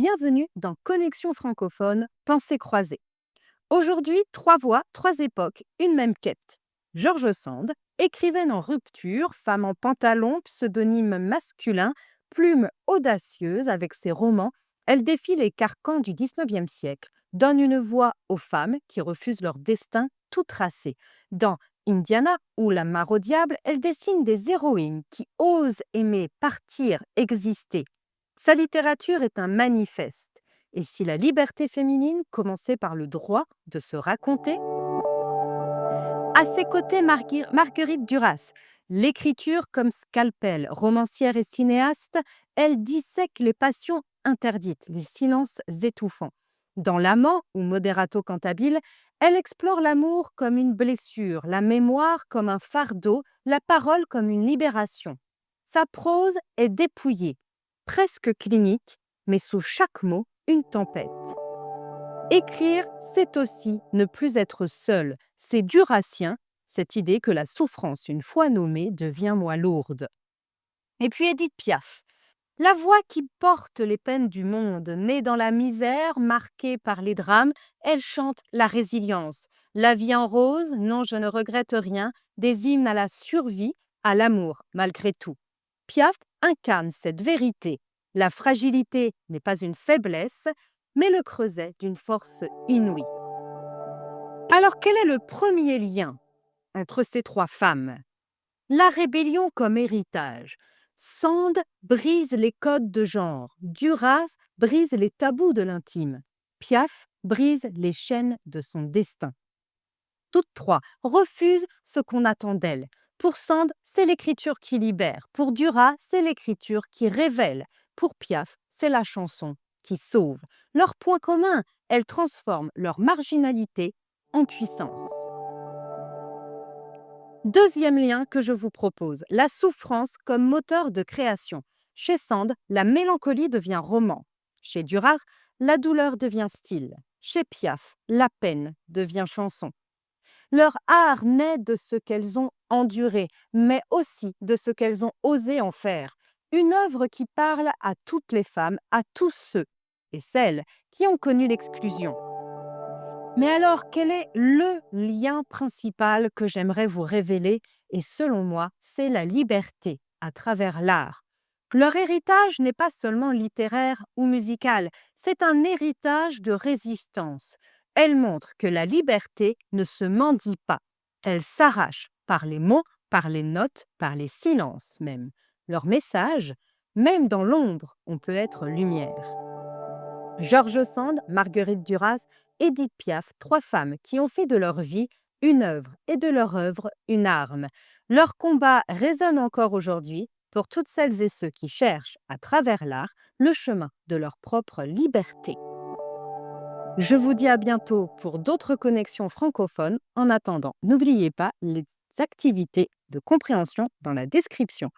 bienvenue dans Connexion francophone, pensée croisée. Aujourd'hui, trois voix, trois époques, une même quête. George Sand, écrivaine en rupture, femme en pantalon, pseudonyme masculin, plume audacieuse avec ses romans, elle défie les carcans du 19e siècle, donne une voix aux femmes qui refusent leur destin tout tracé. Dans Indiana ou La mare au diable, elle dessine des héroïnes qui osent aimer, partir, exister. Sa littérature est un manifeste. Et si la liberté féminine commençait par le droit de se raconter? À ses côtés, Marguerite Duras. L'écriture comme scalpel, romancière et cinéaste, elle dissèque les passions interdites, les silences étouffants. Dans L'amant ou Moderato cantabile, elle explore l'amour comme une blessure, la mémoire comme un fardeau, la parole comme une libération. Sa prose est dépouillée, presque clinique, mais sous chaque mot, une tempête. Écrire, c'est aussi ne plus être seul. C'est durassien, cette idée que la souffrance, une fois nommée, devient moins lourde. Et puis Édith Piaf, la voix qui porte les peines du monde, née dans la misère, marquée par les drames, elle chante la résilience. La vie en rose, non, je ne regrette rien, des hymnes à la survie, à l'amour, malgré tout. Piaf incarne cette vérité. La fragilité n'est pas une faiblesse, mais le creuset d'une force inouïe. Alors, quel est le premier lien entre ces trois femmes? La rébellion comme héritage. Sand brise les codes de genre. Duras brise les tabous de l'intime. Piaf brise les chaînes de son destin. Toutes trois refusent ce qu'on attend d'elles. Pour Sand, c'est l'écriture qui libère. Pour Duras, c'est l'écriture qui révèle. Pour Piaf, c'est la chanson qui sauve. Leur point commun, elles transforment leur marginalité en puissance. Deuxième lien que je vous propose, la souffrance comme moteur de création. Chez Sand, la mélancolie devient roman. Chez Duras, la douleur devient style. Chez Piaf, la peine devient chanson. Leur art naît de ce qu'elles ont enduré, mais aussi de ce qu'elles ont osé en faire. Une œuvre qui parle à toutes les femmes, à tous ceux et celles qui ont connu l'exclusion. Mais alors, quel est le lien principal que j'aimerais vous révéler? Et selon moi, c'est la liberté à travers l'art. Leur héritage n'est pas seulement littéraire ou musical, c'est un héritage de résistance. Elle montre que la liberté ne se mendie pas. Elle s'arrache par les mots, par les notes, par les silences même. Leur message, même dans l'ombre, on peut être lumière. George Sand, Marguerite Duras, Édith Piaf, trois femmes qui ont fait de leur vie une œuvre et de leur œuvre une arme. Leur combat résonne encore aujourd'hui pour toutes celles et ceux qui cherchent, à travers l'art, le chemin de leur propre liberté. Je vous dis à bientôt pour d'autres connexions francophones. En attendant, n'oubliez pas les activités de compréhension dans la description.